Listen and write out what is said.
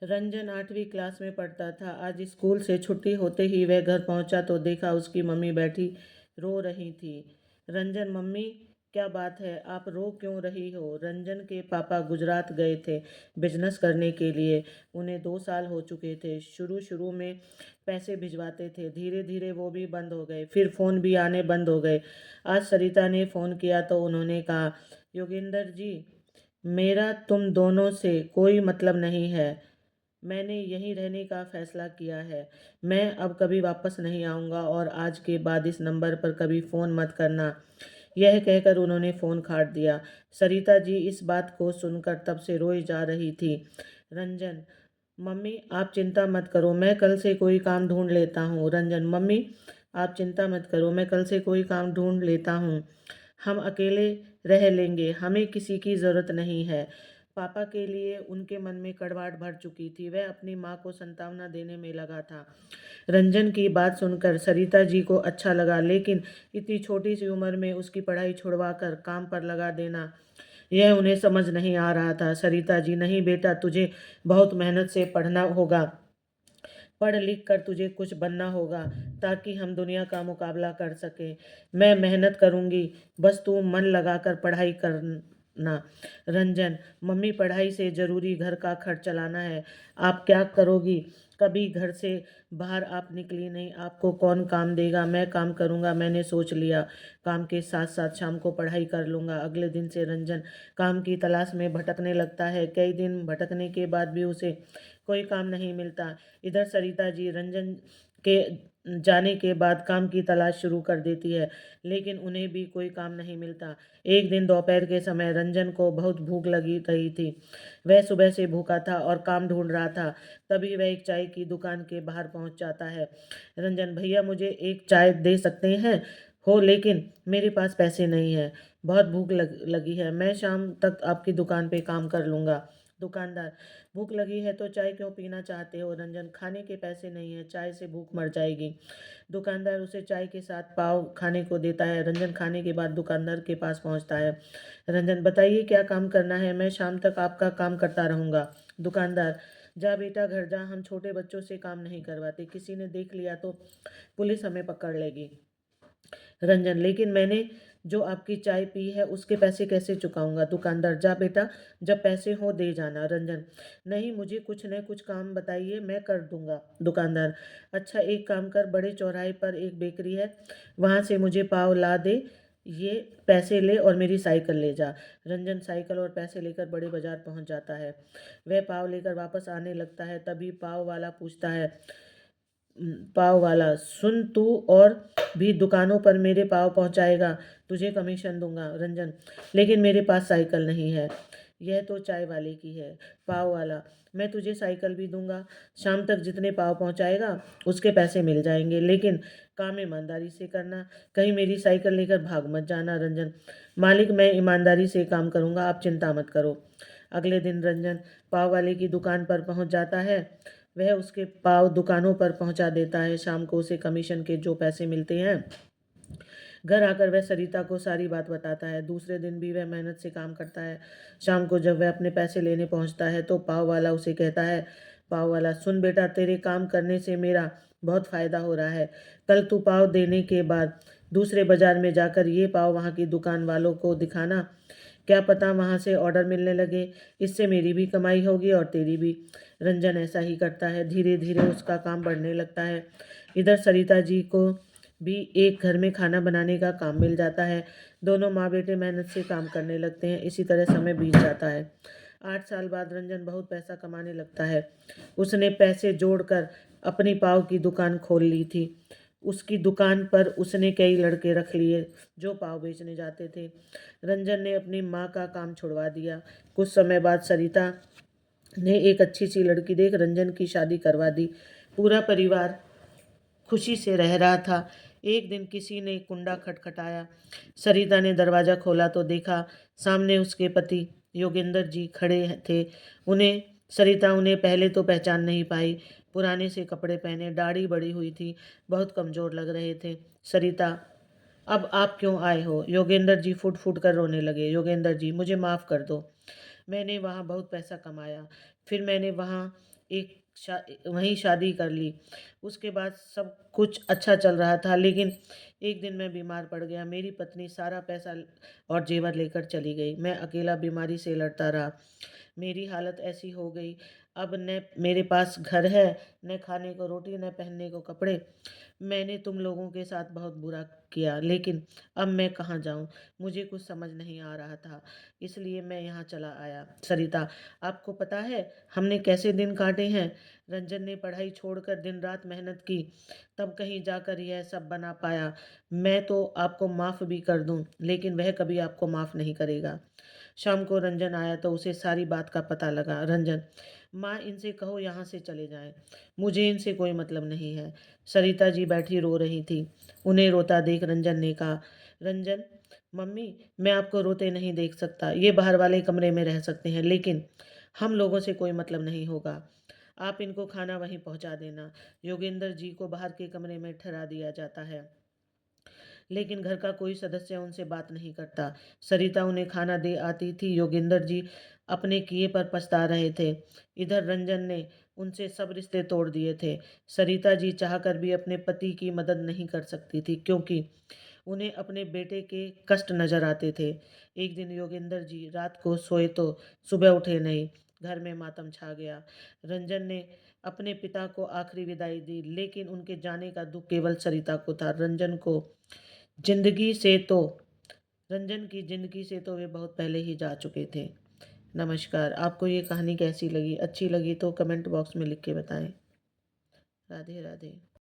रंजन 8वीं क्लास में पढ़ता था। आज स्कूल से छुट्टी होते ही वह घर पहुंचा तो देखा उसकी मम्मी बैठी रो रही थी। रंजन, मम्मी क्या बात है, आप रो क्यों रही हो? रंजन के पापा गुजरात गए थे बिजनेस करने के लिए। उन्हें 2 साल हो चुके थे। शुरू शुरू में पैसे भिजवाते थे, धीरे धीरे वो भी बंद हो गए, फिर फ़ोन भी आने बंद हो गए। आज सरिता ने फ़ोन किया तो उन्होंने कहा, योगेंद्र जी, मेरा तुम दोनों से कोई मतलब नहीं है। मैंने यहीं रहने का फैसला किया है। मैं अब कभी वापस नहीं आऊँगा और आज के बाद इस नंबर पर कभी फ़ोन मत करना। यह कहकर उन्होंने फ़ोन काट दिया। सरिता जी इस बात को सुनकर तब से रोई जा रही थी। रंजन, मम्मी आप चिंता मत करो, मैं कल से कोई काम ढूंढ लेता हूँ। रंजन, मम्मी आप चिंता मत करो, मैं कल से कोई काम ढूंढ लेता हूँ। हम अकेले रह लेंगे, हमें किसी की ज़रूरत नहीं है। पापा के लिए उनके मन में कड़वाहट भर चुकी थी। वह अपनी माँ को सांत्वना देने में लगा था। रंजन की बात सुनकर सरिता जी को अच्छा लगा, लेकिन इतनी छोटी सी उम्र में उसकी पढ़ाई छुड़वाकर काम पर लगा देना, यह उन्हें समझ नहीं आ रहा था। सरिता जी, नहीं बेटा, तुझे बहुत मेहनत से पढ़ना होगा। पढ़ लिख कर तुझे कुछ बनना होगा ताकि हम दुनिया का मुकाबला कर सकें। मैं मेहनत करूंगी, बस तू मन लगाकर पढ़ाई करना। रंजन, मम्मी पढ़ाई से ज़रूरी घर का खर्च चलाना है। आप क्या करोगी? कभी घर से बाहर आप निकली नहीं, आपको कौन काम देगा? मैं काम करूंगा, मैंने सोच लिया। काम के साथ साथ शाम को पढ़ाई कर लूंगा। अगले दिन से रंजन काम की तलाश में भटकने लगता है। कई दिन भटकने के बाद भी उसे कोई काम नहीं मिलता। इधर सरिता जी रंजन के जाने के बाद काम की तलाश शुरू कर देती है, लेकिन उन्हें भी कोई काम नहीं मिलता। एक दिन दोपहर के समय रंजन को बहुत भूख लगी रही थी। वह सुबह से भूखा था और काम ढूंढ रहा था। तभी वह एक चाय की दुकान के बाहर पहुंच जाता है। रंजन, भैया मुझे एक चाय दे सकते हैं हो, लेकिन मेरे पास पैसे नहीं है। बहुत भूख लगी है, मैं शाम तक आपकी दुकान पे काम कर लूँगा। दुकानदार, भूख लगी है तो चाय क्यों पीना चाहते हो? रंजन, खाने के पैसे नहीं है, चाय से भूख मर जाएगी। दुकानदार उसे चाय के साथ पाव खाने को देता है। रंजन खाने के बाद दुकानदार के पास पहुंचता है। रंजन, बताइए क्या काम करना है, मैं शाम तक आपका काम करता रहूंगा। दुकानदार, जा बेटा घर जा, हम छोटे बच्चों से काम नहीं करवाते, किसी ने देख लिया तो पुलिस हमें पकड़ लेगी। रंजन, लेकिन मैंने जो आपकी चाय पी है उसके पैसे कैसे चुकाऊंगा? दुकानदार, जा बेटा, जब पैसे हो दे जाना। रंजन, नहीं, मुझे कुछ न कुछ काम बताइए, मैं कर दूंगा। दुकानदार, अच्छा एक काम कर, बड़े चौराहे पर एक बेकरी है, वहां से मुझे पाव ला दे, ये पैसे ले और मेरी साइकिल ले जा। रंजन साइकिल और पैसे लेकर बड़े बाजार पहुंच जाता है। वह पाव लेकर वापस आने लगता है, तभी पाव वाला पूछता है, पाव वाला, सुन, तू और भी दुकानों पर मेरे पाव पहुंचाएगा, तुझे कमीशन दूंगा। रंजन, लेकिन मेरे पास साइकिल नहीं है, यह तो चाय वाले की है। पाव वाला, मैं तुझे साइकिल भी दूंगा, शाम तक जितने पाव पहुंचाएगा उसके पैसे मिल जाएंगे, लेकिन काम ईमानदारी से करना, कहीं मेरी साइकिल लेकर भाग मत जाना। रंजन, मालिक मैं ईमानदारी से काम करूंगा, आप चिंता मत करो। अगले दिन रंजन पाव वाले की दुकान पर पहुंच जाता है। वह उसके पाव दुकानों पर पहुंचा देता है। शाम को उसे कमीशन के जो पैसे मिलते हैं, घर आकर वह सरिता को सारी बात बताता है। दूसरे दिन भी वह मेहनत से काम करता है। शाम को जब वह अपने पैसे लेने पहुंचता है तो पाव वाला उसे कहता है, पाव वाला, सुन बेटा, तेरे काम करने से मेरा बहुत फ़ायदा हो रहा है। कल तू पाव देने के बाद दूसरे बाजार में जाकर ये पाव वहाँ की दुकान वालों को दिखाना, क्या पता वहाँ से ऑर्डर मिलने लगे, इससे मेरी भी कमाई होगी और तेरी भी। रंजन ऐसा ही करता है, धीरे धीरे उसका काम बढ़ने लगता है। इधर सरिता जी को भी एक घर में खाना बनाने का काम मिल जाता है। दोनों माँ बेटे मेहनत से काम करने लगते हैं। इसी तरह समय बीत जाता है। 8 साल बाद रंजन बहुत पैसा कमाने लगता है। उसने पैसे जोड़कर अपनी पाव की दुकान खोल ली थी। उसकी दुकान पर उसने कई लड़के रख लिए जो पाव बेचने जाते थे। रंजन ने अपनी माँ का काम छुड़वा दिया। कुछ समय बाद सरिता ने एक अच्छी सी लड़की देख रंजन की शादी करवा दी। पूरा परिवार खुशी से रह रहा था। एक दिन किसी ने कुंडा खटखटाया। सरिता ने दरवाज़ा खोला तो देखा सामने उसके पति योगेंद्र जी खड़े थे। उन्हें पहले तो पहचान नहीं पाई। पुराने से कपड़े पहने, दाढ़ी बड़ी हुई थी, बहुत कमज़ोर लग रहे थे। सरिता, अब आप क्यों आए हो? योगेंद्र जी फुट फुट कर रोने लगे। योगेंद्र जी, मुझे माफ़ कर दो, मैंने वहाँ बहुत पैसा कमाया, फिर मैंने वहाँ वहीं शादी कर ली। उसके बाद सब कुछ अच्छा चल रहा था, लेकिन एक दिन मैं बीमार पड़ गया। मेरी पत्नी सारा पैसा और जेवर लेकर चली गई। मैं अकेला बीमारी से लड़ता रहा। मेरी हालत ऐसी हो गई, अब न मेरे पास घर है, न खाने को रोटी, न पहनने को कपड़े। मैंने तुम लोगों के साथ बहुत बुरा किया, लेकिन अब मैं कहाँ जाऊँ? मुझे कुछ समझ नहीं आ रहा था, इसलिए मैं यहाँ चला आया। सरिता, आपको पता है हमने कैसे दिन काटे हैं? रंजन ने पढ़ाई छोड़कर दिन रात मेहनत की, तब कहीं जाकर यह सब बना पाया। मैं तो आपको माफ़ भी कर दूँ, लेकिन वह कभी आपको माफ़ नहीं करेगा। शाम को रंजन आया तो उसे सारी बात का पता लगा। रंजन, माँ, इनसे कहो यहाँ से चले जाएं, मुझे इनसे कोई मतलब नहीं है। सरिता जी बैठी रो रही थी। उन्हें रोता देख रंजन ने कहा, रंजन, मम्मी, मैं आपको रोते नहीं देख सकता। ये बाहर वाले कमरे में रह सकते हैं, लेकिन हम लोगों से कोई मतलब नहीं होगा। आप इनको खाना वहीं पहुंचा देना। योगेंद्र जी को बाहर के कमरे में ठहरा दिया जाता है, लेकिन घर का कोई सदस्य उनसे बात नहीं करता। सरिता उन्हें खाना दे आती थी। योगेंद्र जी अपने किए पर पछता रहे थे। इधर रंजन ने उनसे सब रिश्ते तोड़ दिए थे। सरिता जी चाहकर भी अपने पति की मदद नहीं कर सकती थी, क्योंकि उन्हें अपने बेटे के कष्ट नजर आते थे। एक दिन योगेंद्र जी रात को सोए तो सुबह उठे नहीं। घर में मातम छा गया। रंजन ने अपने पिता को आखिरी विदाई दी, लेकिन उनके जाने का दुख केवल सरिता को था। जिंदगी से तो रंजन की जिंदगी से तो वे बहुत पहले ही जा चुके थे। नमस्कार। आपको ये कहानी कैसी लगी? अच्छी लगी तो कमेंट बॉक्स में लिख के बताएं। राधे राधे।